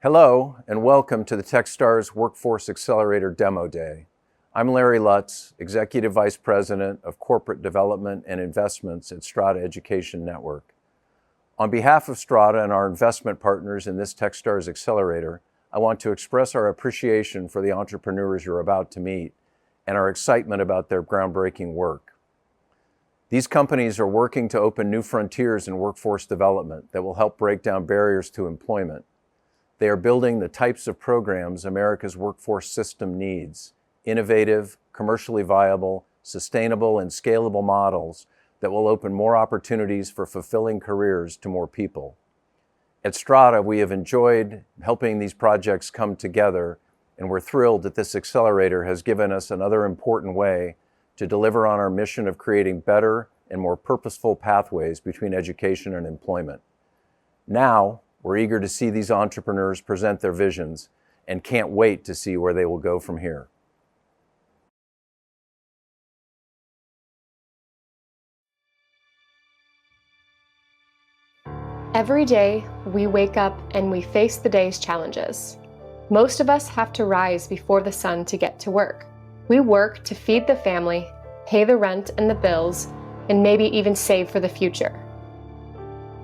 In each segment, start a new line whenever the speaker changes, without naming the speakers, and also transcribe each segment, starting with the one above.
Hello, and welcome to the Techstars Workforce Accelerator Demo Day. I'm Larry Lutz, Executive Vice President of Corporate Development and Investments at Strata Education Network. On behalf of Strata and our investment partners in this Techstars Accelerator, I want to express our appreciation for the entrepreneurs you're about to meet and our excitement about their groundbreaking work. These companies are working to open new frontiers in workforce development that will help break down barriers to employment. They are building the types of programs America's workforce system needs: innovative, commercially viable, sustainable, and scalable models that will open more opportunities for fulfilling careers to more people. At Strata, we have enjoyed helping these projects come together, and we're thrilled that this accelerator has given us another important way to deliver on our mission of creating better and more purposeful pathways between education and employment. Now, we're eager to see these entrepreneurs present their visions and can't wait to see where they will go from here.
Every day, we wake up and we face the day's challenges. Most of us have to rise before the sun to get to work. We work to feed the family, pay the rent and the bills, and maybe even save for the future.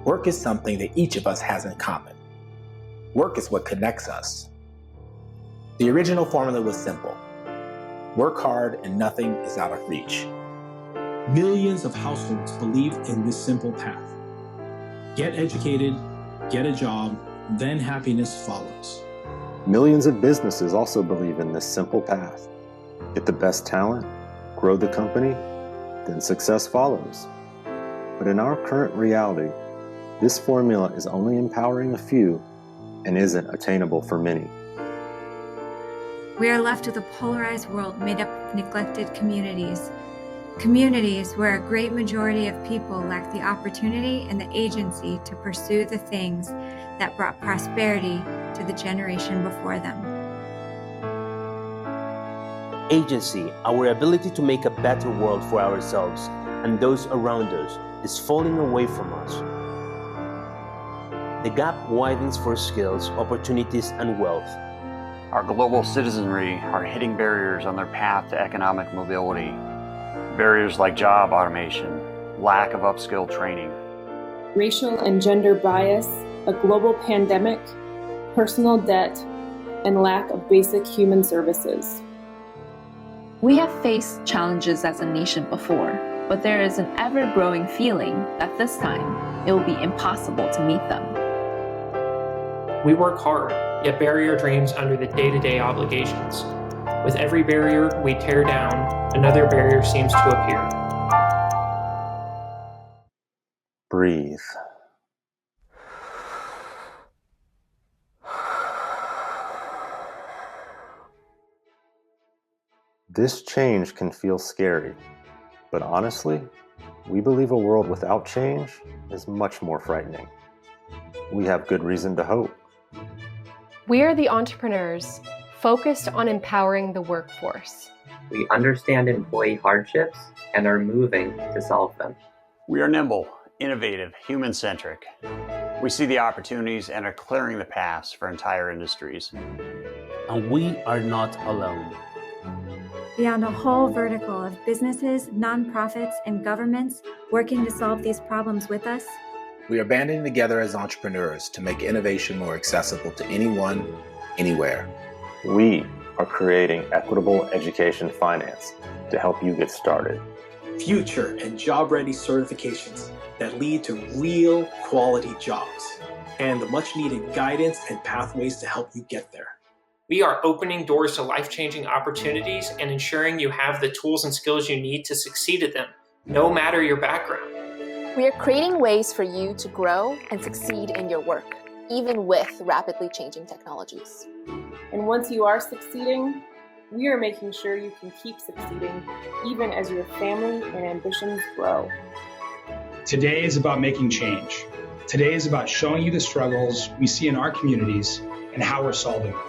Work is something that each of us has in common. Work is what connects us. The original formula was simple. Work hard and nothing is out of reach.
Millions of households believe in this simple path. Get educated, get a job, then happiness follows.
Millions of businesses also believe in this simple path. Get the best talent, grow the company, then success follows. But in our current reality, this formula is only empowering a few and isn't attainable for many.
We are left with a polarized world made up of neglected communities. Communities where a great majority of people lack the opportunity and the agency to pursue the things that brought prosperity to the generation before them.
Agency, our ability to make a better world for ourselves and those around us, is falling away from us. The gap widens for skills, opportunities, and wealth.
Our global citizenry are hitting barriers on their path to economic mobility. Barriers like job automation, lack of upskilled training.
Racial and gender bias, a global pandemic, personal debt, and lack of basic human services.
We have faced challenges as a nation before, but there is an ever-growing feeling that this time it will be impossible to meet them.
We work hard, yet bury our dreams under the day-to-day obligations. With every barrier we tear down, another barrier seems to appear.
Breathe. This change can feel scary, but honestly, we believe a world without change is much more frightening. We have good reason to hope.
We are the entrepreneurs focused on empowering the workforce.
We understand employee hardships and are moving to solve them.
We are nimble, innovative, human-centric. We see the opportunities and are clearing the paths for entire industries.
And we are not alone.
Beyond a whole vertical of businesses, nonprofits, and governments working to solve these problems with us,
We are banding together as entrepreneurs to make innovation more accessible to anyone, anywhere.
We are creating equitable education finance to help you get started.
Future and job-ready certifications that lead to real quality jobs, and the much-needed guidance and pathways to help you get there. We are opening doors to life-changing opportunities and ensuring you have the tools and skills you need to succeed at them, no matter your background.
We are creating ways for you to grow and succeed in your work, even with rapidly changing technologies.
And once you are succeeding, we are making sure you can keep succeeding, even as your family and ambitions grow.
Today is about making change. Today is about showing you the struggles we see in our communities and how we're solving them.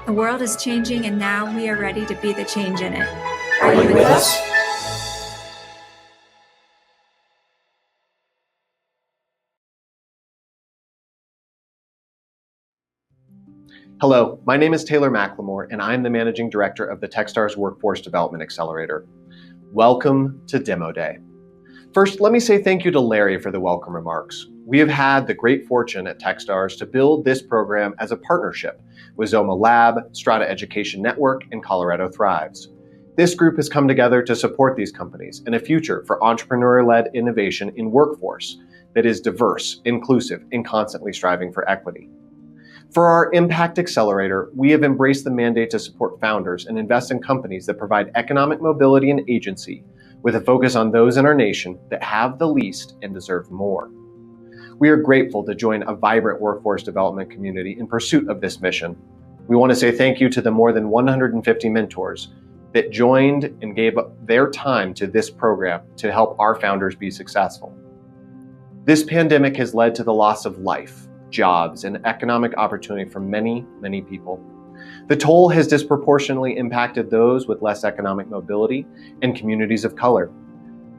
the world is changing and now we are ready to be the change in it.
Are you with us?
Hello, my name is Taylor McLemore, and I'm the Managing Director of the Techstars Workforce Development Accelerator. Welcome to Demo Day. First, let me say thank you to Larry for the welcome remarks. We have had the great fortune at Techstars to build this program as a partnership with Zoma Lab, Strata Education Network, and Colorado Thrives. This group has come together to support these companies in a future for entrepreneur-led innovation in workforce that is diverse, inclusive, and constantly striving for equity. For our Impact Accelerator, we have embraced the mandate to support founders and invest in companies that provide economic mobility and agency, with a focus on those in our nation that have the least and deserve more. We are grateful to join a vibrant workforce development community in pursuit of this mission. We want to say thank you to the more than 150 mentors that joined and gave up their time to this program to help our founders be successful. This pandemic has led to the loss of life, jobs, and economic opportunity for many, many people. The toll has disproportionately impacted those with less economic mobility and communities of color.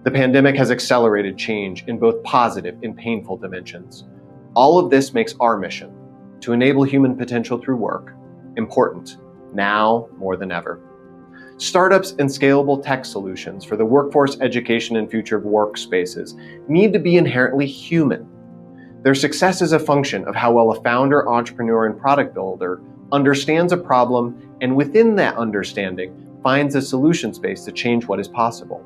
The pandemic has accelerated change in both positive and painful dimensions. All of this makes our mission, to enable human potential through work, important now more than ever. Startups and scalable tech solutions for the workforce, education, and future of workspaces need to be inherently human. Their success is a function of how well a founder, entrepreneur, and product builder understands a problem, and within that understanding, finds a solution space to change what is possible.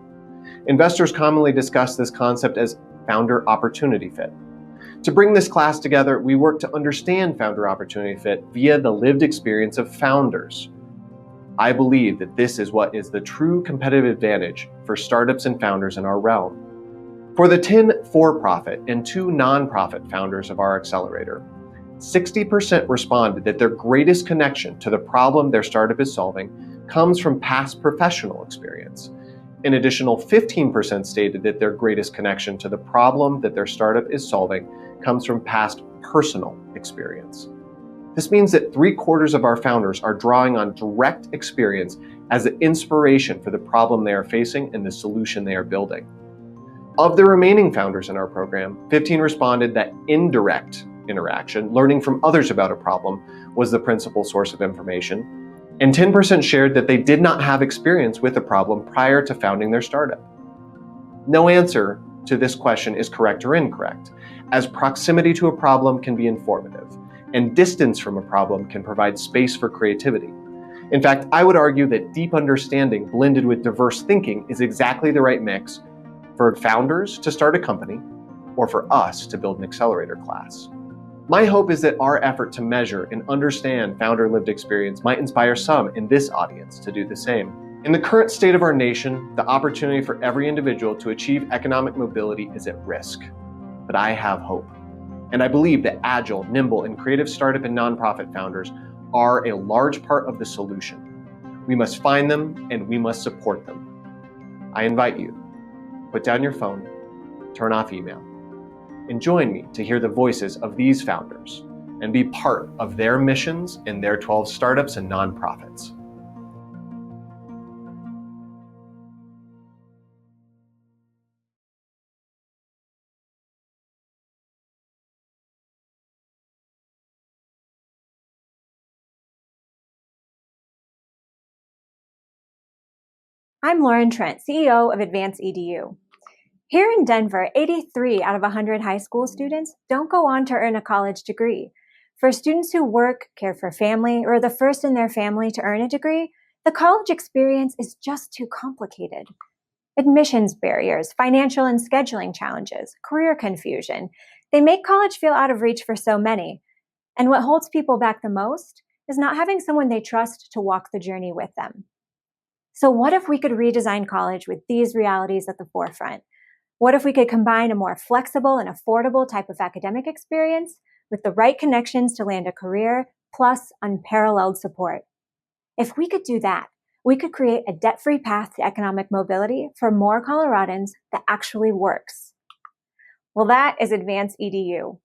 Investors commonly discuss this concept as founder opportunity fit. To bring this class together, we work to understand founder opportunity fit via the lived experience of founders. I believe that this is what is the true competitive advantage for startups and founders in our realm. For the 10 for-profit and 2 non-profit founders of our accelerator, 60% responded that their greatest connection to the problem their startup is solving comes from past professional experience. An additional 15% stated that their greatest connection to the problem that their startup is solving comes from past personal experience. This means that 3/4 of our founders are drawing on direct experience as the inspiration for the problem they are facing and the solution they are building. Of the remaining founders in our program, 15 responded that indirect interaction, learning from others about a problem, was the principal source of information, and 10% shared that they did not have experience with a problem prior to founding their startup. No answer to this question is correct or incorrect, as proximity to a problem can be informative, and distance from a problem can provide space for creativity. In fact, I would argue that deep understanding blended with diverse thinking is exactly the right mix for founders to start a company or for us to build an accelerator class. My hope is that our effort to measure and understand founder lived experience might inspire some in this audience to do the same. In the current state of our nation, the opportunity for every individual to achieve economic mobility is at risk. But I have hope. And I believe that agile, nimble, and creative startup and nonprofit founders are a large part of the solution. We must find them and we must support them. I invite you, put down your phone, turn off email, and join me to hear the voices of these founders and be part of their missions and their 12 startups and nonprofits.
I'm Lauren Trent, CEO of AdvanceEDU. Here in Denver, 83 out of 100 high school students don't go on to earn a college degree. For students who work, care for family, or are the first in their family to earn a degree, the college experience is just too complicated. Admissions barriers, financial and scheduling challenges, career confusion, they make college feel out of reach for so many. And what holds people back the most is not having someone they trust to walk the journey with them. So what if we could redesign college with these realities at the forefront? What if we could combine a more flexible and affordable type of academic experience with the right connections to land a career, plus unparalleled support? If we could do that, we could create a debt-free path to economic mobility for more Coloradans that actually works. Well, that is AdvanceEDU.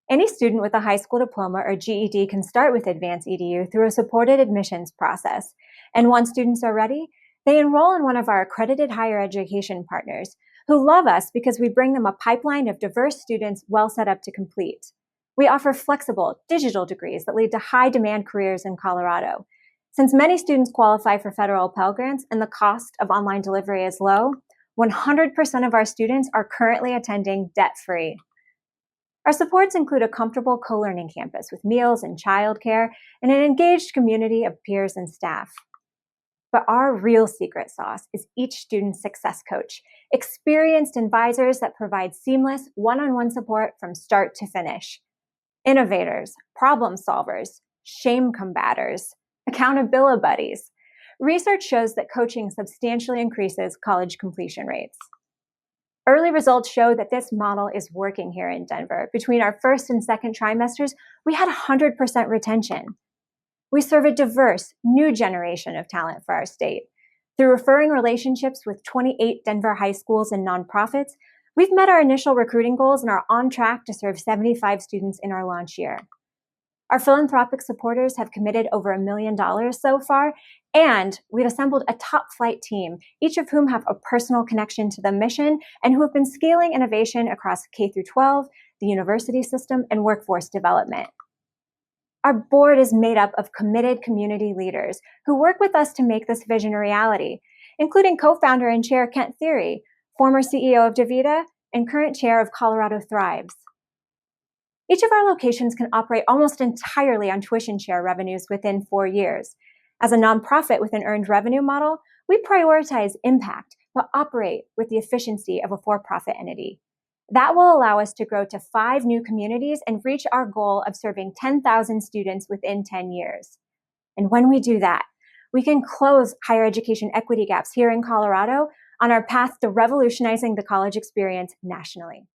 Any student with a high school diploma or GED can start with AdvanceEDU through a supported admissions process. And once students are ready, they enroll in one of our accredited higher education partners who love us because we bring them a pipeline of diverse students well set up to complete. We offer flexible digital degrees that lead to high-demand careers in Colorado. Since many students qualify for federal Pell Grants and the cost of online delivery is low, 100% of our students are currently attending debt-free. Our supports include a comfortable co-learning campus with meals and childcare and an engaged community of peers and staff. But our real secret sauce is each student's success coach, experienced advisors that provide seamless one-on-one support from start to finish. Innovators, problem solvers, shame combaters, accountability buddies. Research shows that coaching substantially increases college completion rates. Early results show that this model is working here in Denver. Between our first and second trimesters, we had 100% retention. We serve a diverse, new generation of talent for our state. Through referring relationships with 28 Denver high schools and nonprofits, we've met our initial recruiting goals and are on track to serve 75 students in our launch year. Our philanthropic supporters have committed over $1 million so far, and we've assembled a top-flight team, each of whom have a personal connection to the mission and who have been scaling innovation across K-12, the university system, and workforce development. Our board is made up of committed community leaders who work with us to make this vision a reality, including co-founder and chair Kent Thiry, former CEO of DaVita, and current chair of Colorado Thrives. Each of our locations can operate almost entirely on tuition share revenues within 4 years. As a nonprofit with an earned revenue model, we prioritize impact but operate with the efficiency of a for-profit entity. That will allow us to grow to 5 new communities and reach our goal of serving 10,000 students within 10 years. And when we do that, we can close higher education equity gaps here in Colorado on our path to revolutionizing the college experience nationally.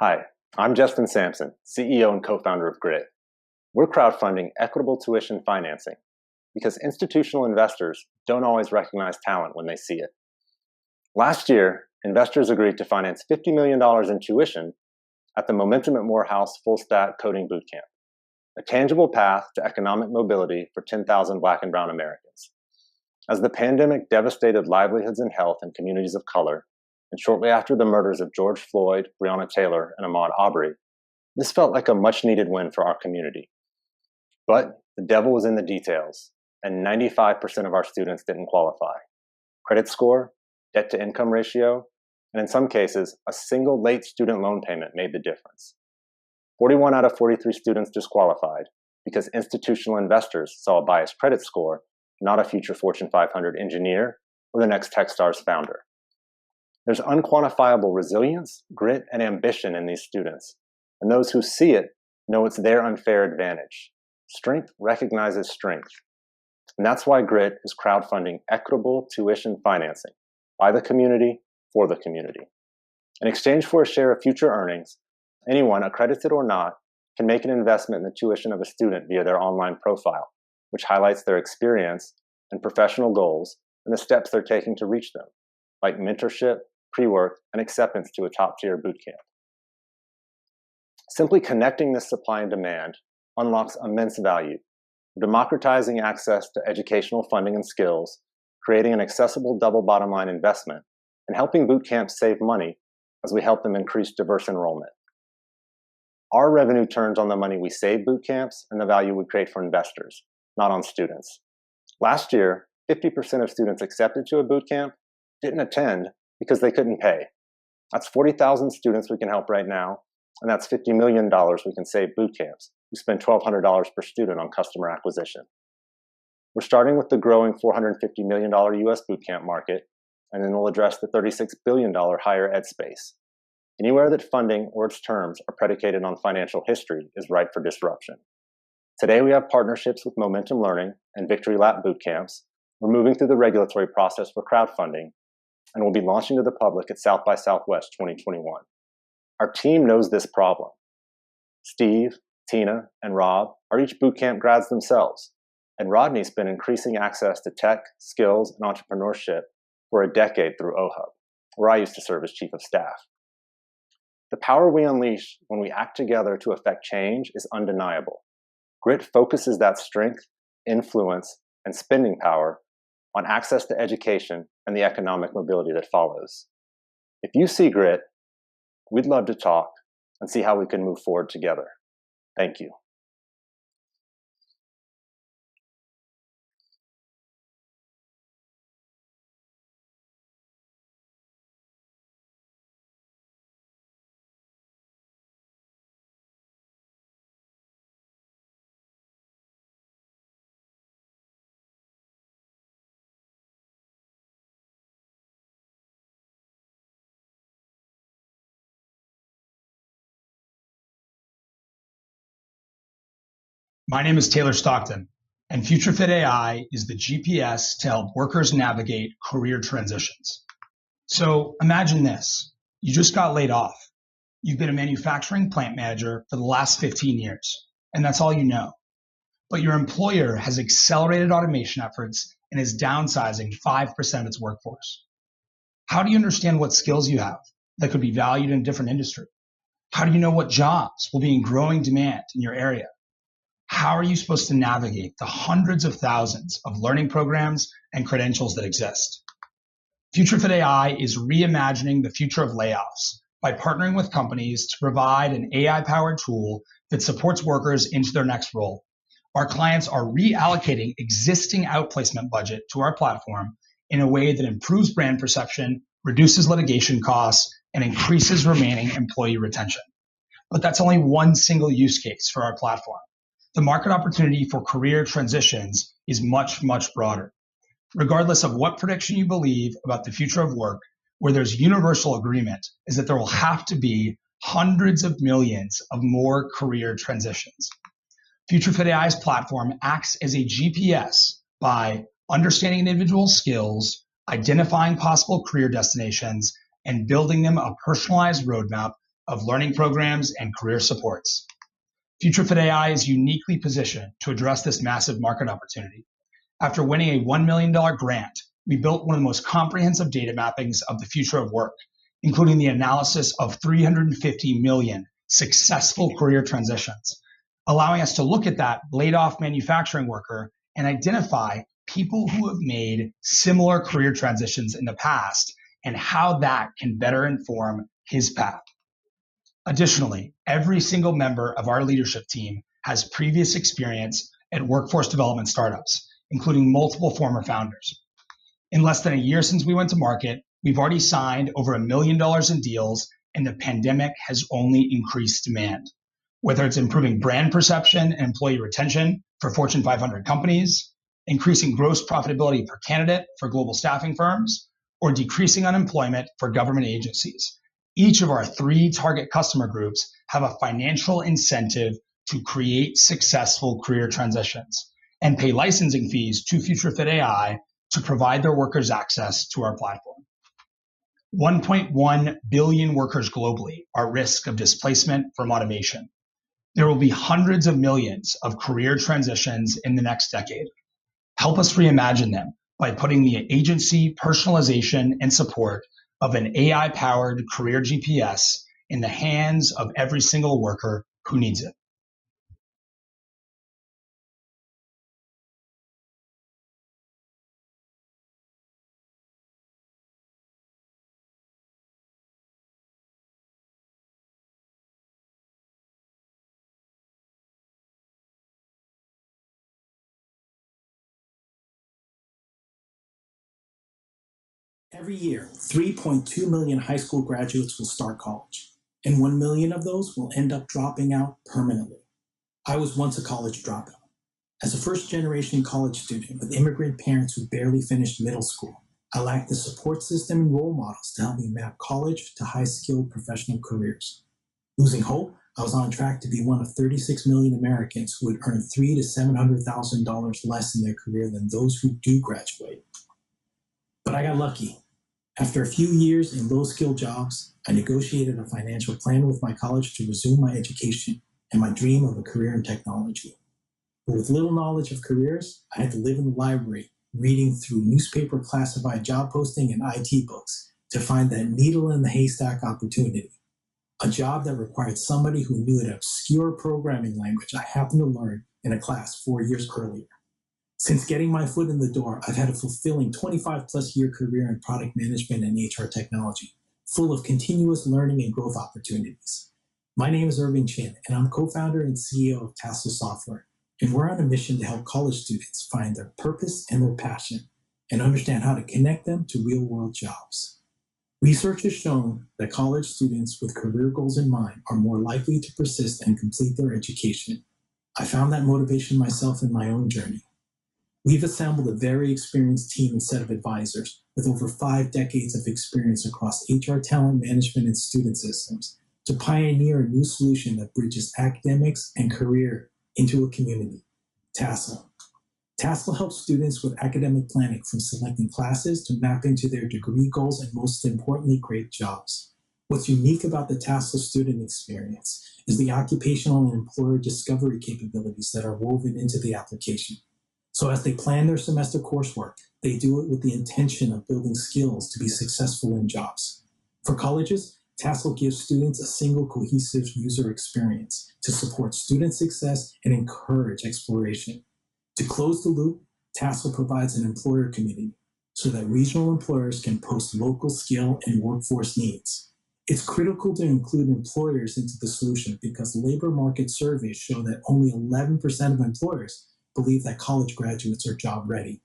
Hi, I'm Justin Sampson, CEO and co-founder of Grit. We're crowdfunding equitable tuition financing because institutional investors don't always recognize talent when they see it. Last year, investors agreed to finance $50 million in tuition at the Momentum at Morehouse Full Stack Coding Bootcamp, a tangible path to economic mobility for 10,000 Black and Brown Americans. As the pandemic devastated livelihoods and health in communities of color, and shortly after the murders of George Floyd, Breonna Taylor, and Ahmaud Arbery, this felt like a much-needed win for our community. But the devil was in the details, and 95% of our students didn't qualify. Credit score, debt-to-income ratio, and in some cases, a single late student loan payment made the difference. 41 out of 43 students disqualified because institutional investors saw a biased credit score, not a future Fortune 500 engineer or the next Techstars founder. There's unquantifiable resilience, grit, and ambition in these students, and those who see it know it's their unfair advantage. Strength recognizes strength, and that's why Grit is crowdfunding equitable tuition financing by the community for the community. In exchange for a share of future earnings, anyone, accredited or not, can make an investment in the tuition of a student via their online profile, which highlights their experience and professional goals and the steps they're taking to reach them, like mentorship, pre-work, and acceptance to a top-tier bootcamp. Simply connecting this supply and demand unlocks immense value, democratizing access to educational funding and skills, creating an accessible double bottom line investment, and helping bootcamps save money as we help them increase diverse enrollment. Our revenue turns on the money we save bootcamps and the value we create for investors, not on students. Last year, 50% of students accepted to a bootcamp didn't attend because they couldn't pay. That's 40,000 students we can help right now, and that's $50 million we can save bootcamps. We spend $1,200 per student on customer acquisition. We're starting with the growing $450 million US bootcamp market, and then we'll address the $36 billion higher ed space. Anywhere that funding or its terms are predicated on financial history is ripe for disruption. Today we have partnerships with Momentum Learning and Victory Lap bootcamps. We're moving through the regulatory process for crowdfunding, and we'll be launching to the public at South by Southwest 2021. Our team knows this problem. Steve, Tina, and Rob are each bootcamp grads themselves, And Rodney's been increasing access to tech, skills, and entrepreneurship for a decade through OHUB, where I used to serve as chief of staff. The power we unleash when we act together to affect change is undeniable. Grit focuses that strength, influence, and spending power on access to education and the economic mobility that follows. If you see Grit, we'd love to talk and see how we can move forward together. Thank you.
My name is Taylor Stockton, and FutureFit AI is the GPS to help workers navigate career transitions. So imagine this. You just got laid off. You've been a manufacturing plant manager for the last 15 years, and that's all you know. But your employer has accelerated automation efforts and is downsizing 5% of its workforce. How do you understand what skills you have that could be valued in a different industry? How do you know what jobs will be in growing demand in your area? How are you supposed to navigate the hundreds of thousands of learning programs and credentials that exist? FutureFit AI is reimagining the future of layoffs by partnering with companies to provide an AI-powered tool that supports workers into their next role. Our clients are reallocating existing outplacement budget to our platform in a way that improves brand perception, reduces litigation costs, and increases remaining employee retention. But that's only one single use case for our platform. The market opportunity for career transitions is much, much broader. Regardless of what prediction you believe about the future of work, where there's universal agreement is that there will have to be hundreds of millions of more career transitions. FutureFit AI's platform acts as a GPS by understanding an individual's skills, identifying possible career destinations, and building them a personalized roadmap of learning programs and career supports. FutureFit AI is uniquely positioned to address this massive market opportunity. After winning a $1 million grant, we built one of the most comprehensive data mappings of the future of work, including the analysis of 350 million successful career transitions, allowing us to look at that laid-off manufacturing worker and identify people who have made similar career transitions in the past and how that can better inform his path. Additionally, every single member of our leadership team has previous experience at workforce development startups, including multiple former founders. In less than a year since we went to market, we've already signed over $1 million in deals, and the pandemic has only increased demand. Whether it's improving brand perception and employee retention for Fortune 500 companies, increasing gross profitability per candidate for global staffing firms, or decreasing unemployment for government agencies. Each of our 3 target customer groups have a financial incentive to create successful career transitions and pay licensing fees to FutureFit AI to provide their workers access to our platform. 1.1 billion workers globally are at risk of displacement from automation. There will be hundreds of millions of career transitions in the next decade. Help us reimagine them by putting the agency, personalization, and support of an AI-powered career GPS in the hands of every single worker who needs it.
Every year, 3.2 million high school graduates will start college, and 1 million of those will end up dropping out permanently. I was once a college dropout. As a first-generation college student with immigrant parents who barely finished middle school, I lacked the support system and role models to help me map college to high-skilled professional careers. Losing hope, I was on track to be one of 36 million Americans who would earn $300,000 to $700,000 less in their career than those who do graduate. But I got lucky. After a few years in low-skill jobs, I negotiated a financial plan with my college to resume my education and my dream of a career in technology.
But with little knowledge of careers, I had to live in the library, reading through newspaper classified job posting and IT books to find that needle in the haystack opportunity. A job that required somebody who knew an obscure programming language I happened to learn in a class 4 years earlier. Since getting my foot in the door, I've had a fulfilling 25-plus year career in product management and HR technology, full of continuous learning and growth opportunities. My name is Irving Chin, and I'm co-founder and CEO of Tassel Software, and we're on a mission to help college students find their purpose and their passion and understand how to connect them to real-world jobs. Research has shown that college students with career goals in mind are more likely to persist and complete their education. I found that motivation myself in my own journey. We've assembled a very experienced team and set of advisors with over 5 decades of experience across HR talent management and student systems to pioneer a new solution that bridges academics and career into a community, Tassel. Tassel helps students with academic planning, from selecting classes to mapping to their degree goals and, most importantly, great jobs. What's unique about the Tassel student experience is the occupational and employer discovery capabilities that are woven into the application. So as they plan their semester coursework, they do it with the intention of building skills to be successful in jobs. For colleges, Tassel gives students a single cohesive user experience to support student success and encourage exploration. To close the loop, Tassel provides an employer community so that regional employers can post local skill and workforce needs. It's critical to include employers into the solution because labor market surveys show that only 11% of employers believe that college graduates are job ready.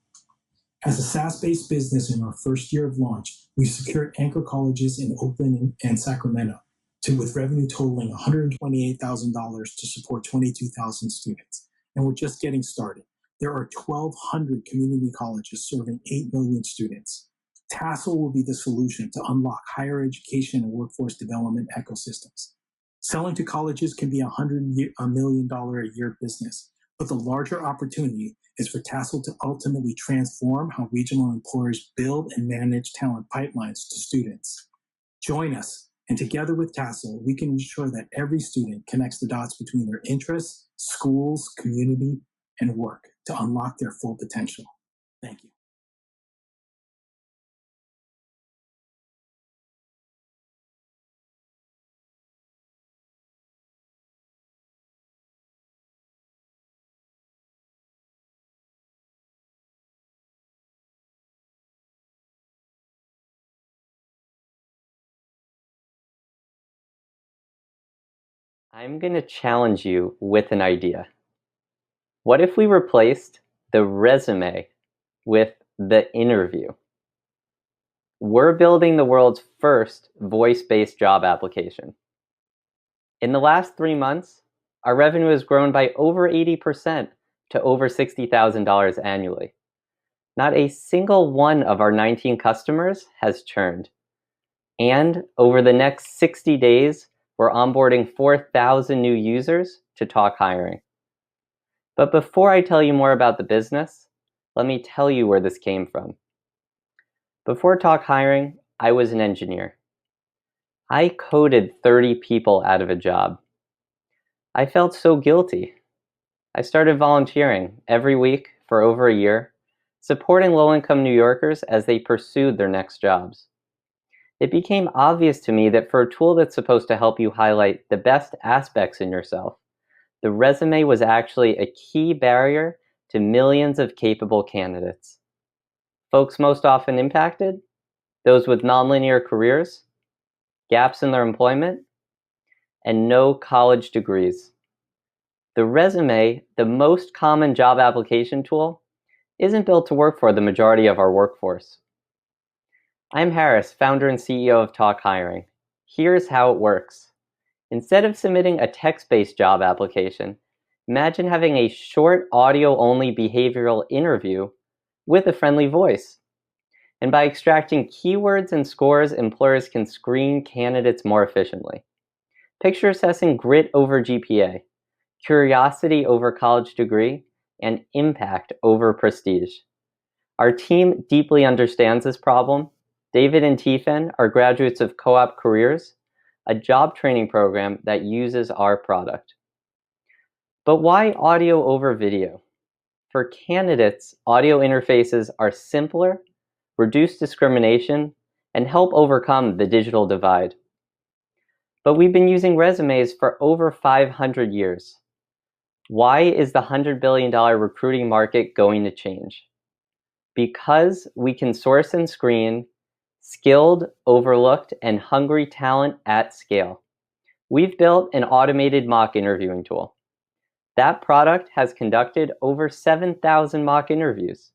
As a SaaS-based business in our first year of launch, we've secured anchor colleges in Oakland and Sacramento, with revenue totaling $128,000 to support 22,000 students. And we're just getting started. There are 1,200 community colleges serving 8 million students. Tassel will be the solution to unlock higher education and workforce development ecosystems. Selling to colleges can be $100 million a year business, but the larger opportunity is for Tassel to ultimately transform how regional employers build and manage talent pipelines to students. Join us, and together with Tassel, we can ensure that every student connects the dots between their interests, schools, community, and work to unlock their full potential. Thank you.
I'm going to challenge you with an idea. What if we replaced the resume with the interview? We're building the world's first voice-based job application. In the last 3 months, our revenue has grown by over 80% to over $60,000 annually. Not a single one of our 19 customers has churned. And over the next 60 days, we're onboarding 4,000 new users to Talk Hiring. But before I tell you more about the business, let me tell you where this came from. Before Talk Hiring, I was an engineer. I coded 30 people out of a job. I felt so guilty. I started volunteering every week for over a year, supporting low-income New Yorkers as they pursued their next jobs. It became obvious to me that for a tool that's supposed to help you highlight the best aspects in yourself, the resume was actually a key barrier to millions of capable candidates. Folks most often impacted? Those with nonlinear careers, gaps in their employment, and no college degrees. The resume, the most common job application tool, isn't built to work for the majority of our workforce. I'm Harris, founder and CEO of Talk Hiring. Here's how it works. Instead of submitting a text-based job application, imagine having a short audio-only behavioral interview with a friendly voice. And by extracting keywords and scores, employers can screen candidates more efficiently. Picture assessing grit over GPA, curiosity over college degree, and impact over prestige. Our team deeply understands this problem. David and Tifen are graduates of Co-op Careers, a job training program that uses our product. But why audio over video? For candidates, audio interfaces are simpler, reduce discrimination, and help overcome the digital divide. But we've been using resumes for over 500 years. Why is the $100 billion recruiting market going to change? Because we can source and screen skilled, overlooked, and hungry talent at scale. We've built an automated mock interviewing tool. That product has conducted over 7,000 mock interviews.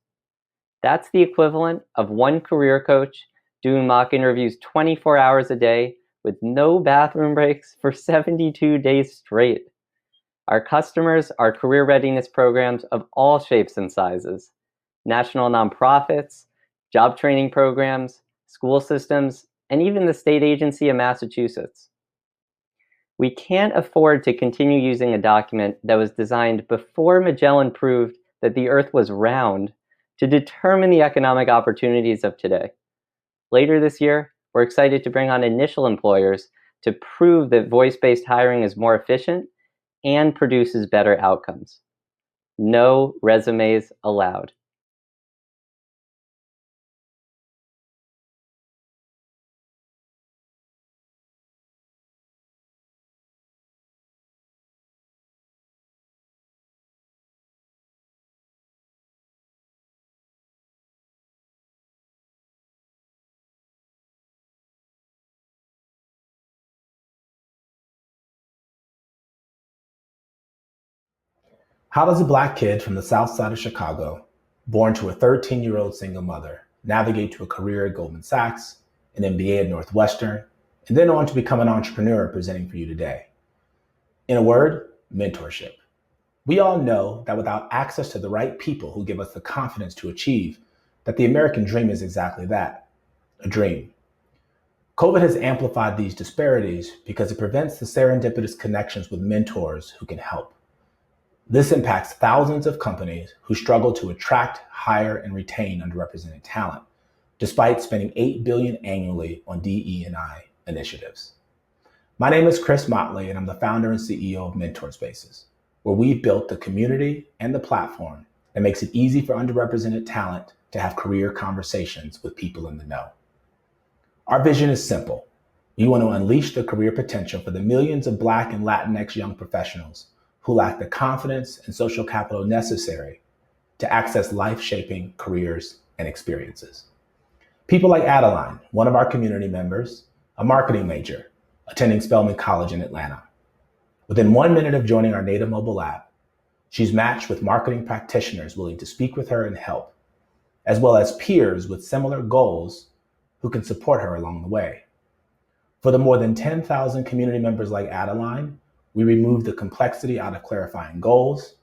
That's the equivalent of one career coach doing mock interviews 24 hours a day with no bathroom breaks for 72 days straight. Our customers are career readiness programs of all shapes and sizes, national nonprofits, job training programs, school systems, and even the state agency of Massachusetts. We can't afford to continue using a document that was designed before Magellan proved that the Earth was round to determine the economic opportunities of today. Later this year, we're excited to bring on initial employers to prove that voice-based hiring is more efficient and produces better outcomes. No resumes allowed.
How does a Black kid from the south side of Chicago, born to a 13-year-old single mother, navigate to a career at Goldman Sachs, an MBA at Northwestern, and then on to become an entrepreneur presenting for you today? In a word, mentorship. We all know that without access to the right people who give us the confidence to achieve, that the American dream is exactly that, a dream. COVID has amplified these disparities because it prevents the serendipitous connections with mentors who can help. This impacts thousands of companies who struggle to attract, hire, and retain underrepresented talent, despite spending $8 billion annually on DE&I initiatives. My name is Chris Motley, and I'm the founder and CEO of Mentor Spaces, where we've built the community and the platform that makes it easy for underrepresented talent to have career conversations with people in the know. Our vision is simple. We want to unleash the career potential for the millions of Black and Latinx young professionals who lack the confidence and social capital necessary to access life-shaping careers and experiences. People like Adeline, one of our community members, a marketing major, attending Spelman College in Atlanta. Within 1 minute of joining our native mobile app, she's matched with marketing practitioners willing to speak with her and help, as well as peers with similar goals who can support her along the way. For the more than 10,000 community members like Adeline, we remove the complexity out of clarifying goals,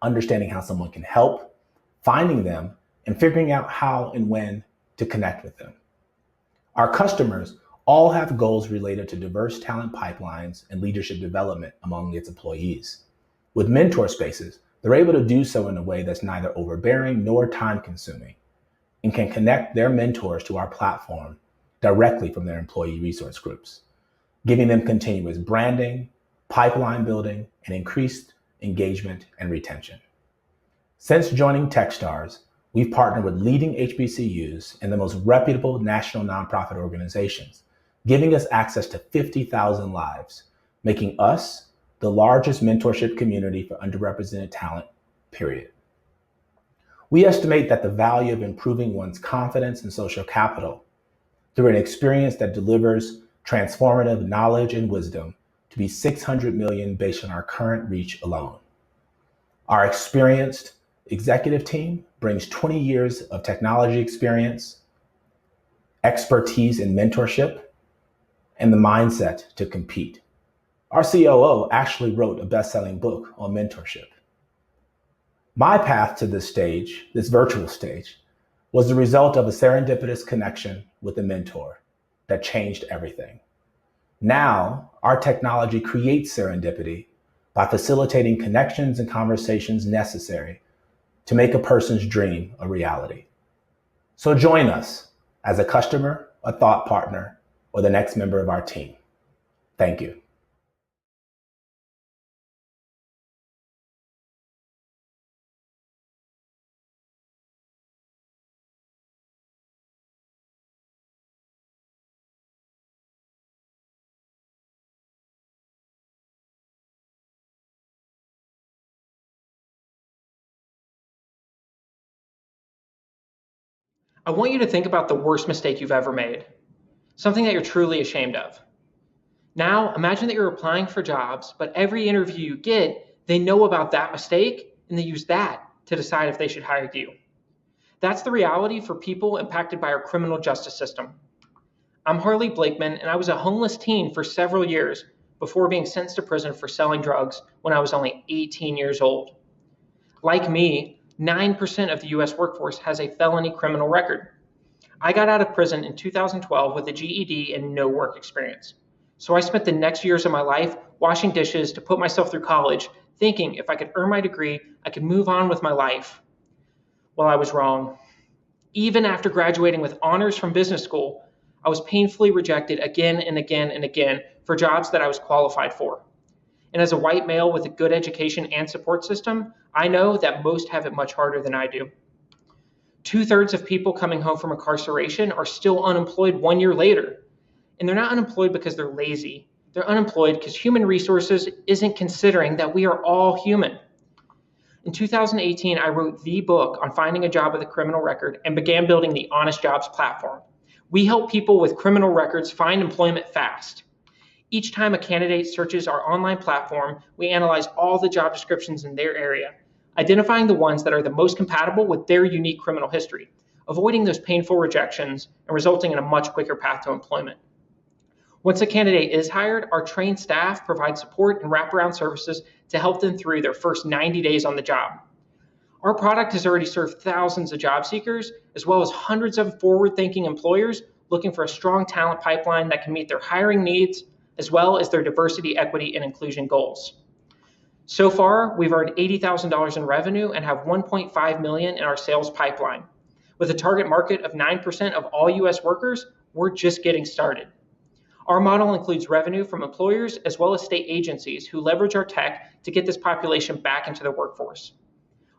understanding how someone can help, finding them, and figuring out how and when to connect with them. Our customers all have goals related to diverse talent pipelines and leadership development among its employees. With Mentor Spaces, they're able to do so in a way that's neither overbearing nor time-consuming and can connect their mentors to our platform directly from their employee resource groups, giving them continuous branding, pipeline building, and increased engagement and retention. Since joining Techstars, we've partnered with leading HBCUs and the most reputable national nonprofit organizations, giving us access to 50,000 lives, making us the largest mentorship community for underrepresented talent, period. We estimate that the value of improving one's confidence and social capital through an experience that delivers transformative knowledge and wisdom to be $600 million based on our current reach alone. Our experienced executive team brings 20 years of technology experience, expertise in mentorship, and the mindset to compete. Our COO actually wrote a best-selling book on mentorship. My path to this stage, this virtual stage, was the result of a serendipitous connection with a mentor that changed everything. Now, our technology creates serendipity by facilitating connections and conversations necessary to make a person's dream a reality. So join us as a customer, a thought partner, or the next member of our team. Thank you.
I want you to think about the worst mistake you've ever made, something that you're truly ashamed of. Now, imagine that you're applying for jobs, but every interview you get, they know about that mistake, and they use that to decide if they should hire you. That's the reality for people impacted by our criminal justice system. I'm Harley Blakeman, and I was a homeless teen for several years before being sentenced to prison for selling drugs when I was only 18 years old. Like me, 9% of the US workforce has a felony criminal record. I got out of prison in 2012 with a GED and no work experience. So I spent the next years of my life washing dishes to put myself through college, thinking if I could earn my degree, I could move on with my life. Well, I was wrong. Even after graduating with honors from business school, I was painfully rejected again and again and again for jobs that I was qualified for. And as a white male with a good education and support system, I know that most have it much harder than I do. 2/3 of people coming home from incarceration are still unemployed 1 year later. And they're not unemployed because they're lazy. They're unemployed because human resources isn't considering that we are all human. In 2018, I wrote the book on finding a job with a criminal record and began building the Honest Jobs platform. We help people with criminal records find employment fast. Each time a candidate searches our online platform, we analyze all the job descriptions in their area, identifying the ones that are the most compatible with their unique criminal history, avoiding those painful rejections and resulting in a much quicker path to employment. Once a candidate is hired, our trained staff provide support and wraparound services to help them through their first 90 days on the job. Our product has already served thousands of job seekers, as well as hundreds of forward-thinking employers looking for a strong talent pipeline that can meet their hiring needs, as well as their diversity, equity, and inclusion goals. So far, we've earned $80,000 in revenue and have $1.5 million in our sales pipeline. With a target market of 9% of all US workers, we're just getting started. Our model includes revenue from employers as well as state agencies who leverage our tech to get this population back into the workforce.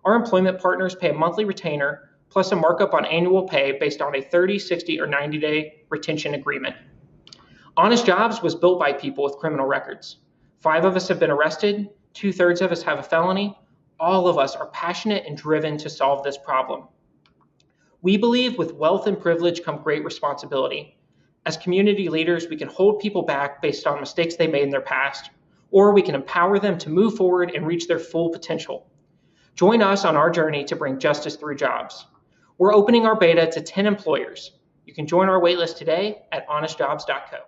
Our employment partners pay a monthly retainer plus a markup on annual pay based on a 30, 60, or 90-day retention agreement. Honest Jobs was built by people with criminal records. 5 of us have been arrested, 2/3 of us have a felony. All of us are passionate and driven to solve this problem. We believe with wealth and privilege come great responsibility. As community leaders, we can hold people back based on mistakes they made in their past, or we can empower them to move forward and reach their full potential. Join us on our journey to bring justice through jobs. We're opening our beta to 10 employers. You can join our waitlist today at honestjobs.co.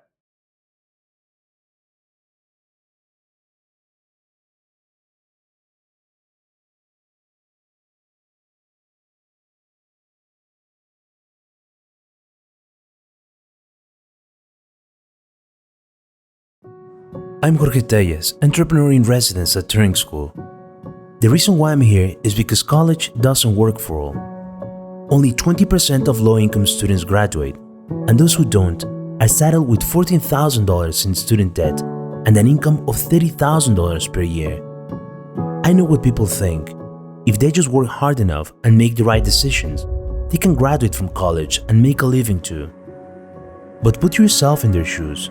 I'm Jorge Telles, entrepreneur in residence at Turing School. The reason why I'm here is because college doesn't work for all. Only 20% of low-income students graduate, and those who don't are saddled with $14,000 in student debt and an income of $30,000 per year. I know what people think. If they just work hard enough and make the right decisions, they can graduate from college and make a living too. But put yourself in their shoes.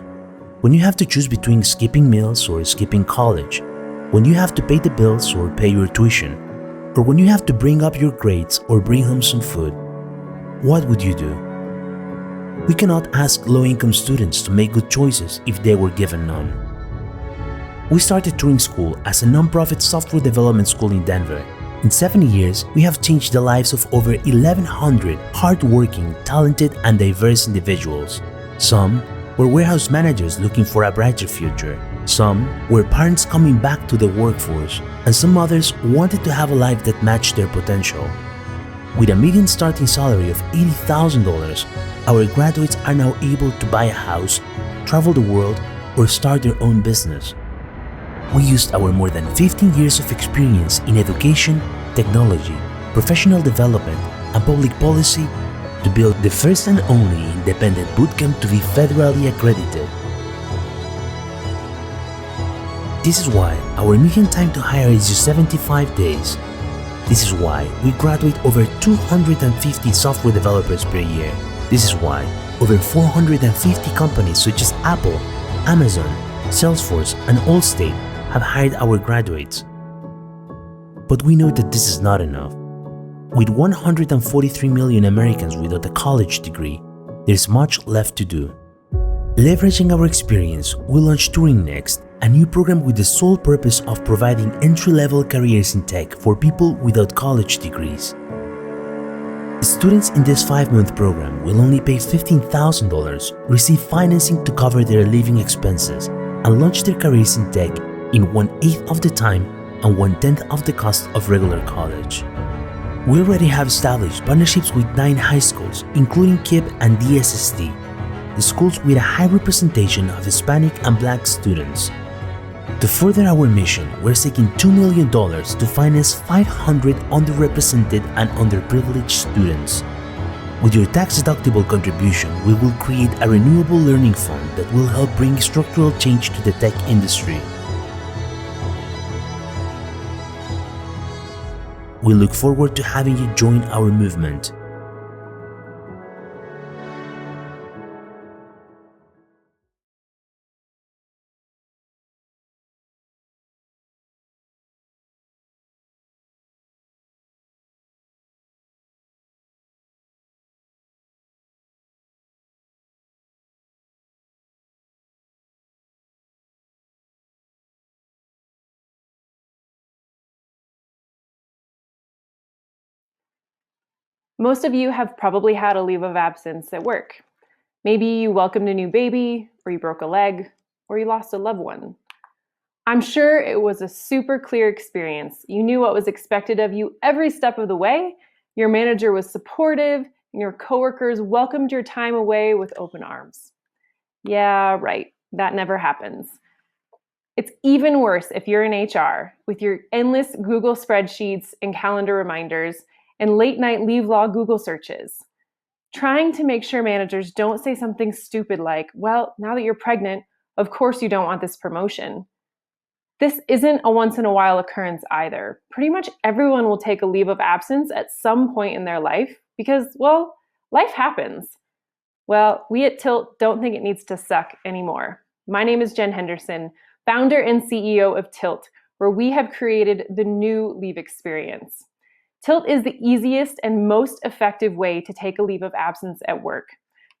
When you have to choose between skipping meals or skipping college, when you have to pay the bills or pay your tuition, or when you have to bring up your grades or bring home some food, what would you do? We cannot ask low-income students to make good choices if they were given none. We started Turing School as a non-profit software development school in Denver. In 7 years, we have changed the lives of over 1,100 hardworking, talented, and diverse individuals. Some were warehouse managers looking for a brighter future. Some were parents coming back to the workforce, and some others wanted to have a life that matched their potential. With a median starting salary of $80,000, our graduates are now able to buy a house, travel the world, or start their own business. We used our more than 15 years of experience in education, technology, professional development, and public policy to build the first and only independent bootcamp to be federally accredited. This is why our median time to hire is just 75 days. This is why we graduate over 250 software developers per year. This is why over 450 companies such as Apple, Amazon, Salesforce, and Allstate have hired our graduates. But we know that this is not enough. With 143 million Americans without a college degree, there's much left to do. Leveraging our experience, we launched Turing Next, a new program with the sole purpose of providing entry-level careers in tech for people without college degrees. Students in this 5-month program will only pay $15,000, receive financing to cover their living expenses, and launch their careers in tech in 1/8 of the time and 1/10 of the cost of regular college. We already have established partnerships with 9 high schools, including KIPP and DSST, the schools with a high representation of Hispanic and Black students. To further our mission, we're seeking $2 million to finance 500 underrepresented and underprivileged students. With your tax-deductible contribution, we will create a renewable learning fund that will help bring structural change to the tech industry. We look forward to having you join our movement.
Most of you have probably had a leave of absence at work. Maybe you welcomed a new baby, or you broke a leg, or you lost a loved one. I'm sure it was a super clear experience. You knew what was expected of you every step of the way. Your manager was supportive, and your coworkers welcomed your time away with open arms. Yeah, right. That never happens. It's even worse if you're in HR with your endless Google spreadsheets and calendar reminders and late-night leave law Google searches. Trying to make sure managers don't say something stupid like, well, now that you're pregnant, of course you don't want this promotion. This isn't a once-in-a-while occurrence either. Pretty much everyone will take a leave of absence at some point in their life because, well, life happens. Well, we at Tilt don't think it needs to suck anymore. My name is Jen Henderson, founder and CEO of Tilt, where we have created the new leave experience. Tilt is the easiest and most effective way to take a leave of absence at work.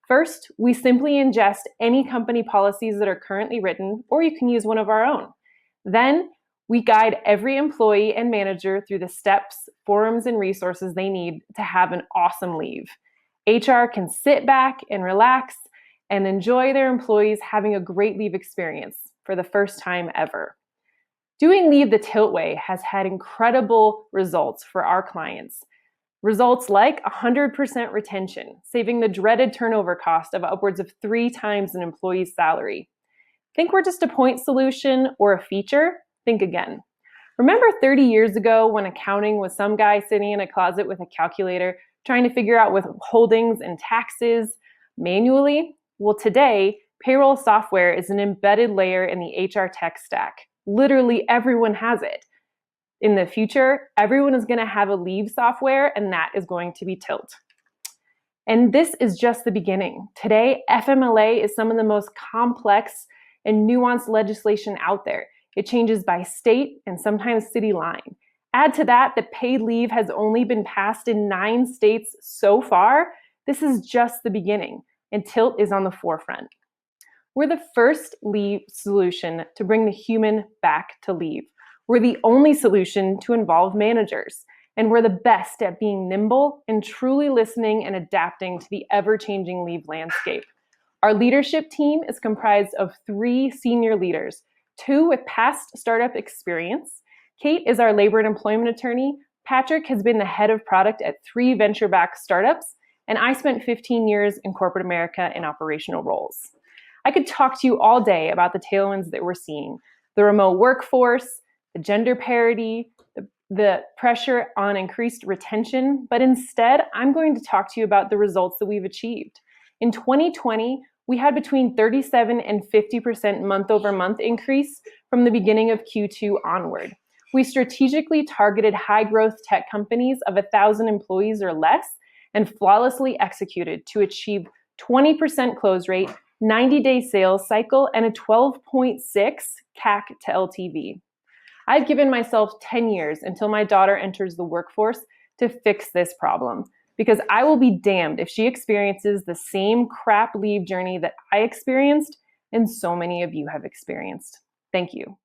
First, we simply ingest any company policies that are currently written, or you can use one of our own. Then, we guide every employee and manager through the steps, forums, and resources they need to have an awesome leave. HR can sit back and relax and enjoy their employees having a great leave experience for the first time ever. Doing Leave the Tilt way has had incredible results for our clients. Results like 100% retention, saving the dreaded turnover cost of upwards of 3 times an employee's salary. Think we're just a point solution or a feature? Think again. Remember 30 years ago when accounting was some guy sitting in a closet with a calculator trying to figure out withholdings and taxes manually? Well, today, payroll software is an embedded layer in the HR tech stack. Literally everyone has it. In the future, everyone is going to have a leave software, and that is going to be Tilt. And this is just the beginning. Today, FMLA is some of the most complex and nuanced legislation out there. It changes by state and sometimes city line. Add to that paid leave has only been passed in 9 states so far. This is just the beginning, and Tilt is on the forefront. We're the first leave solution to bring the human back to leave. We're the only solution to involve managers, and we're the best at being nimble and truly listening and adapting to the ever-changing leave landscape. Our leadership team is comprised of 3 senior leaders, 2 with past startup experience. Kate is our labor and employment attorney. Patrick has been the head of product at 3 venture-backed startups, and I spent 15 years in corporate America in operational roles. I could talk to you all day about the tailwinds that we're seeing, the remote workforce, the gender parity, the pressure on increased retention, but instead, I'm going to talk to you about the results that we've achieved. In 2020, we had between 37 and 50% month-over-month increase from the beginning of Q2 onward. We strategically targeted high-growth tech companies of 1,000 employees or less and flawlessly executed to achieve 20% close rate, 90-day sales cycle, and a 12.6 CAC to LTV. I've given myself 10 years until my daughter enters the workforce
to fix this problem, because I will be damned if she experiences the same crap leave journey that I experienced and so many of you have experienced. Thank you.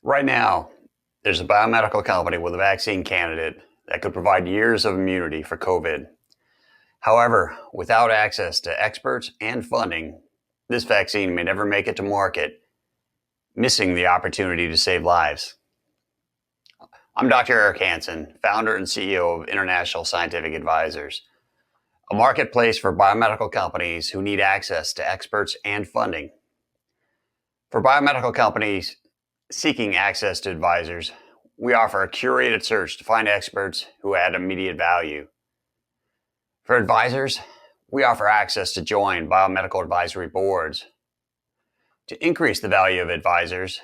Right now, there's a biomedical company with a vaccine candidate that could provide years of immunity for COVID. However, without access to experts and funding, this vaccine may never make it to market, missing the opportunity to save lives. I'm Dr. Eric Hansen, founder and CEO of International Scientific Advisors, a marketplace for biomedical companies who need access to experts and funding. For biomedical companies seeking access to advisors, we offer a curated search to find experts who add immediate value. For advisors, we offer access to join biomedical advisory boards. To increase the value of advisors,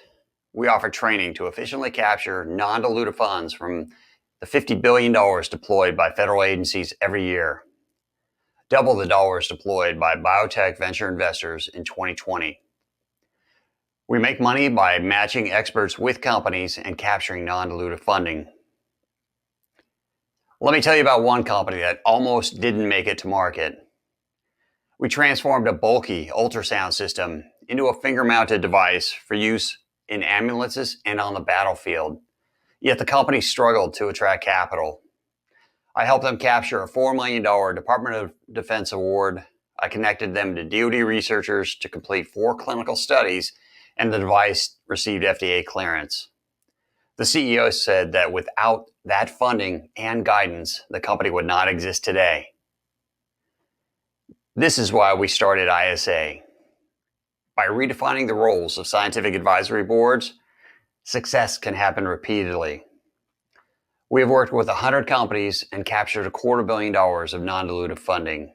we offer training to efficiently capture non-dilutive funds from the $50 billion deployed by federal agencies every year, double the dollars deployed by biotech venture investors in 2020. We make money by matching experts with companies and capturing non-dilutive funding. Let me tell you about one company that almost didn't make it to market. We transformed a bulky ultrasound system into a finger-mounted device for use in ambulances and on the battlefield. Yet the company struggled to attract capital. I helped them capture a $4 million Department of Defense award. I connected them to DoD researchers to complete 4 clinical studies, and the device received FDA clearance. The CEO said that without that funding and guidance, the company would not exist today. This is why we started ISA. By redefining the roles of scientific advisory boards, success can happen repeatedly. We have worked with 100 companies and captured $250 million of non-dilutive funding.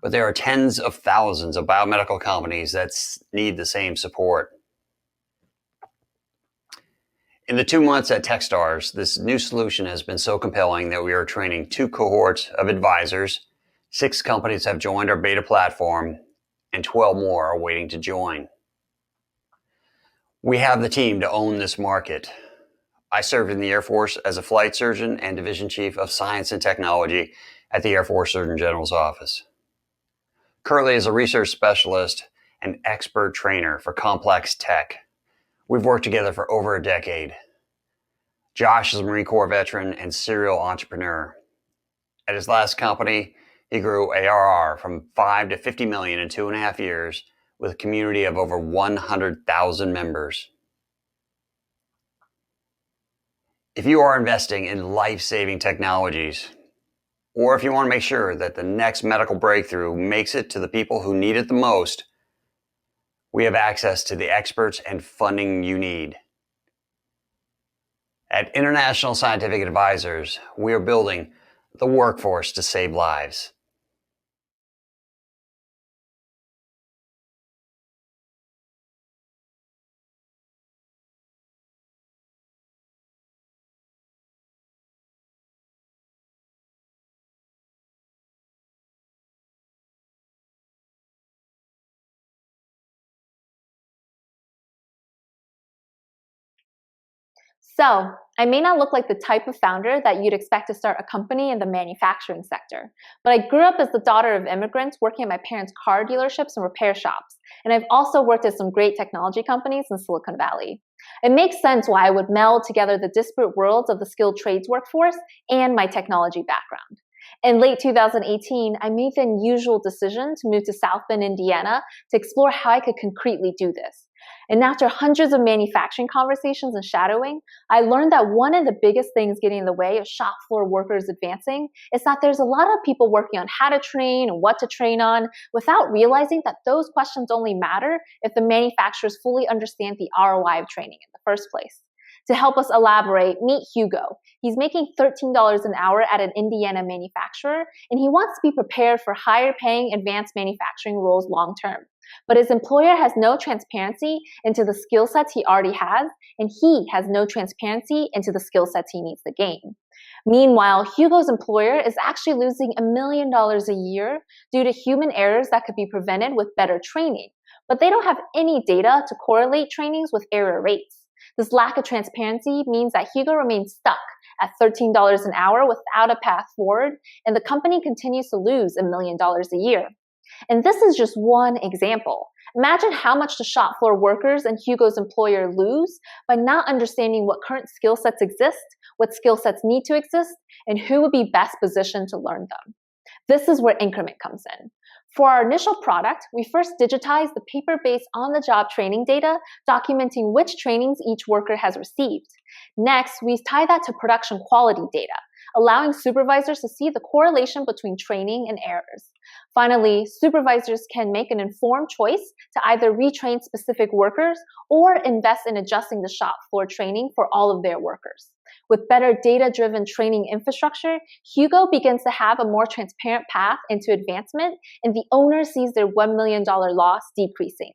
But there are tens of thousands of biomedical companies that need the same support. In the 2 months at Techstars, this new solution has been so compelling that we are training 2 cohorts of advisors, 6 companies have joined our beta platform, and 12 more are waiting to join. We have the team to own this market. I served in the Air Force as a flight surgeon and Division Chief of Science and Technology at the Air Force Surgeon General's office. Currently as a research specialist and expert trainer for complex tech. We've worked together for over a decade. Josh is a Marine Corps veteran and serial entrepreneur. At his last company, he grew ARR from 5 to 50 million in 2.5 years with a community of over 100,000 members. If you are investing in life-saving technologies, or if you want to make sure that the next medical breakthrough makes it to the people who need it the most, we have access to the experts and funding you need. At International Scientific Advisors, we are building the workforce to save lives.
So, I may not look like the type of founder that you'd expect to start a company in the manufacturing sector, but I grew up as the daughter of immigrants working at my parents' car dealerships and repair shops, and I've also worked at some great technology companies in Silicon Valley. It makes sense why I would meld together the disparate worlds of the skilled trades workforce and my technology background. In late 2018, I made the unusual decision to move to South Bend, Indiana to explore how I could concretely do this. And after hundreds of manufacturing conversations and shadowing, I learned that one of the biggest things getting in the way of shop floor workers advancing is that there's a lot of people working on how to train and what to train on without realizing that those questions only matter if the manufacturers fully understand the ROI of training in the first place. To help us elaborate, meet Hugo. He's making $13 an hour at an Indiana manufacturer, and he wants to be prepared for higher paying advanced manufacturing roles long term. But his employer has no transparency into the skill sets he already has, and he has no transparency into the skill sets he needs to gain. Meanwhile, Hugo's employer is actually losing $1 million a year due to human errors that could be prevented with better training. But they don't have any data to correlate trainings with error rates. This lack of transparency means that Hugo remains stuck at $13 an hour without a path forward, and the company continues to lose $1 million a year. And this is just one example. Imagine how much the shop floor workers and Hugo's employer lose by not understanding what current skill sets exist, what skill sets need to exist, and who would be best positioned to learn them. This is where Increment comes in. For our initial product, we first digitized the paper-based on-the-job training data, documenting which trainings each worker has received. Next, we tie that to production quality data, allowing supervisors to see the correlation between training and errors. Finally, supervisors can make an informed choice to either retrain specific workers or invest in adjusting the shop floor training for all of their workers. With better data-driven training infrastructure, Hugo begins to have a more transparent path into advancement, and the owner sees their $1 million loss decreasing.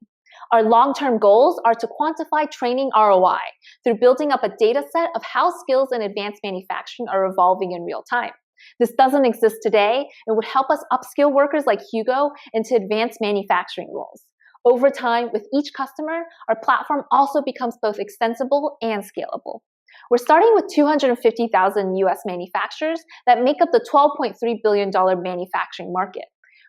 Our long-term goals are to quantify training ROI through building up a data set of how skills in advanced manufacturing are evolving in real time. This doesn't exist today and would help us upskill workers like Hugo into advanced manufacturing roles. Over time, with each customer, our platform also becomes both extensible and scalable. We're starting with 250,000 US manufacturers that make up the $12.3 billion manufacturing market.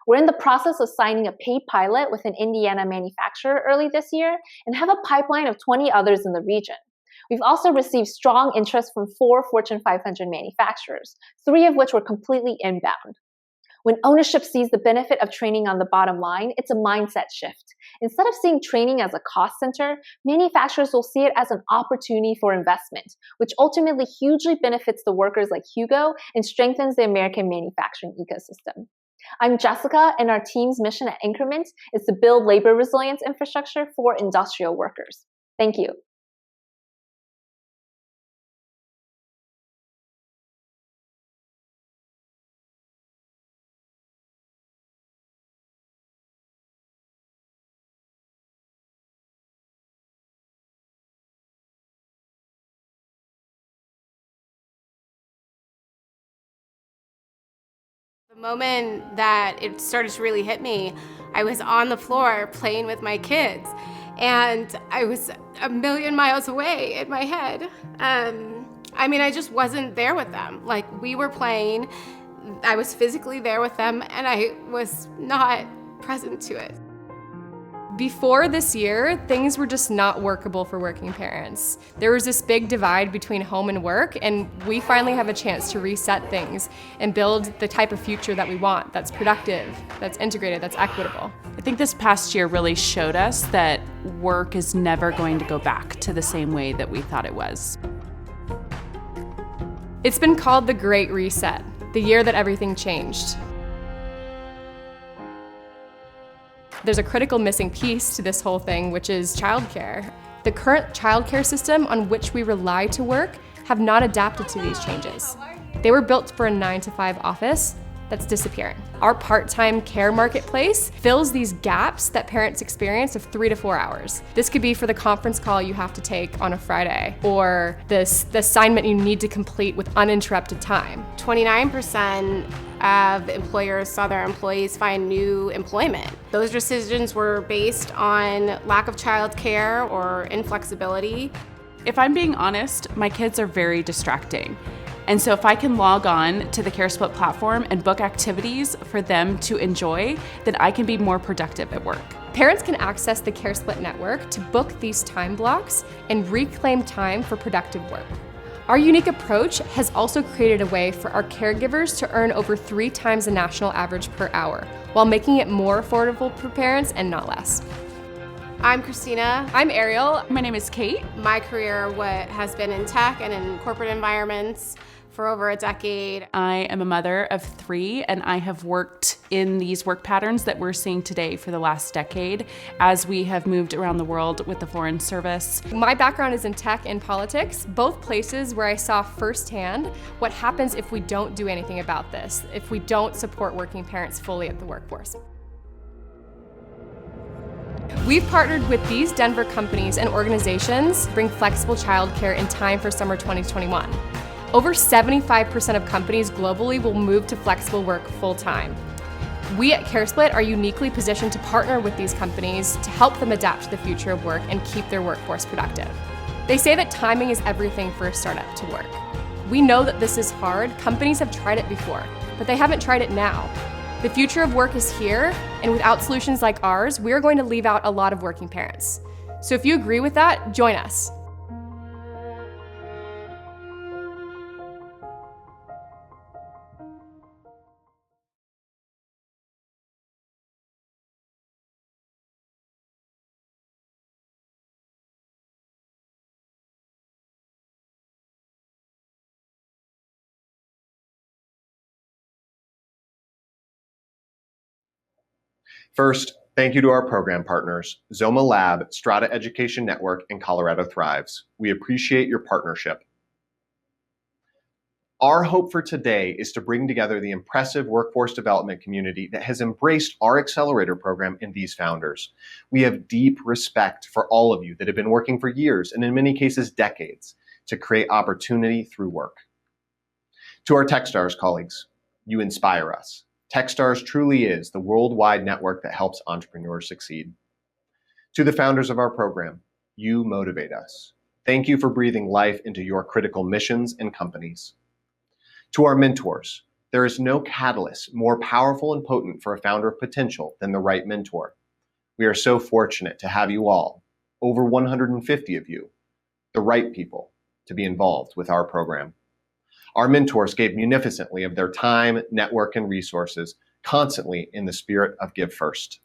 We're in the process of signing a paid pilot with an Indiana manufacturer early this year and have a pipeline of 20 others in the region. We've also received strong interest from 4 Fortune 500 manufacturers, 3 of which were completely inbound. When ownership sees the benefit of training on the bottom line, it's a mindset shift. Instead of seeing training as a cost center, manufacturers will see it as an opportunity for investment, which ultimately hugely benefits the workers like Hugo and strengthens the American manufacturing ecosystem. I'm Jessica, and our team's mission at Increment is to build labor resilience infrastructure for industrial workers. Thank you.
The moment that it started to really hit me, I was on the floor playing with my kids, and I was a million miles away in my head. I just wasn't there with them. Like, we were playing, I was physically there with them, and I was not present to it.
Before this year, things were just not workable for working parents. There was this big divide between home and work, and we finally have a chance to reset things and build the type of future that we want, that's productive, that's integrated, that's equitable.
I think this past year really showed us that work is never going to go back to the same way that we thought it was.
It's been called the Great Reset, the year that everything changed. There's a critical missing piece to this whole thing, which is childcare. The current childcare system on which we rely to work have not adapted to these changes. They were built for a 9-to-5 office that's disappearing. Our part-time care marketplace fills these gaps that parents experience of 3 to 4 hours. This could be for the conference call you have to take on a Friday, or the assignment you need to complete with uninterrupted time.
29% of employers saw their employees find new employment. Those decisions were based on lack of childcare or inflexibility.
If I'm being honest, my kids are very distracting. And so if I can log on to the Caresplit platform and book activities for them to enjoy, then I can be more productive at work.
Parents can access the Caresplit network to book these time blocks and reclaim time for productive work. Our unique approach has also created a way for our caregivers to earn over 3 times the national average per hour, while making it more affordable for parents and not less.
I'm Christina.
I'm Ariel.
My name is Kate.
My career has been in tech and in corporate environments for over a decade.
I am a mother of 3, and I have worked in these work patterns that we're seeing today for the last decade as we have moved around the world with the Foreign Service.
My background is in tech and politics, both places where I saw firsthand what happens if we don't do anything about this, if we don't support working parents fully at the workforce. We've partnered with these Denver companies and organizations to bring flexible childcare in time for summer 2021. Over 75% of companies globally will move to flexible work full-time. We at Caresplit are uniquely positioned to partner with these companies to help them adapt to the future of work and keep their workforce productive. They say that timing is everything for a startup to work. We know that this is hard. Companies have tried it before, but they haven't tried it now. The future of work is here, and without solutions like ours, we're going to leave out a lot of working parents. So if you agree with that, join us.
First, thank you to our program partners, Zoma Lab, Strata Education Network, and Colorado Thrives. We appreciate your partnership. Our hope for today is to bring together the impressive workforce development community that has embraced our accelerator program and these founders. We have deep respect for all of you that have been working for years, and in many cases decades, to create opportunity through work. To our Techstars colleagues, you inspire us. Techstars truly is the worldwide network that helps entrepreneurs succeed. To the founders of our program, you motivate us. Thank you for breathing life into your critical missions and companies. To our mentors, there is no catalyst more powerful and potent for a founder of potential than the right mentor. We are so fortunate to have you all, over 150 of you, the right people, to be involved with our program. Our mentors gave munificently of their time, network, and resources, constantly in the spirit of give first.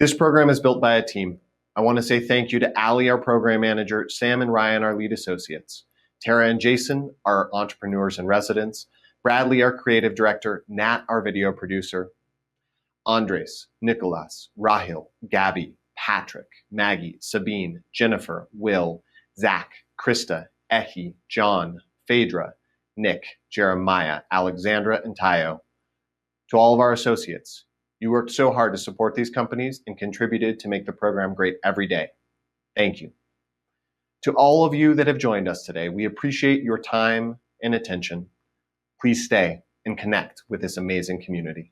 This program is built by a team. I want to say thank you to Allie, our program manager, Sam and Ryan, our lead associates, Tara and Jason, our entrepreneurs in residence, Bradley, our creative director, Nat, our video producer, Andres, Nicholas, Rahil, Gabby, Patrick, Maggie, Sabine, Jennifer, Will, Zach, Krista, Ehi, John, Phaedra, Nick, Jeremiah, Alexandra, and Tayo. To all of our associates, you worked so hard to support these companies and contributed to make the program great every day. Thank you. To all of you that have joined us today, we appreciate your time and attention. Please stay and connect with this amazing community.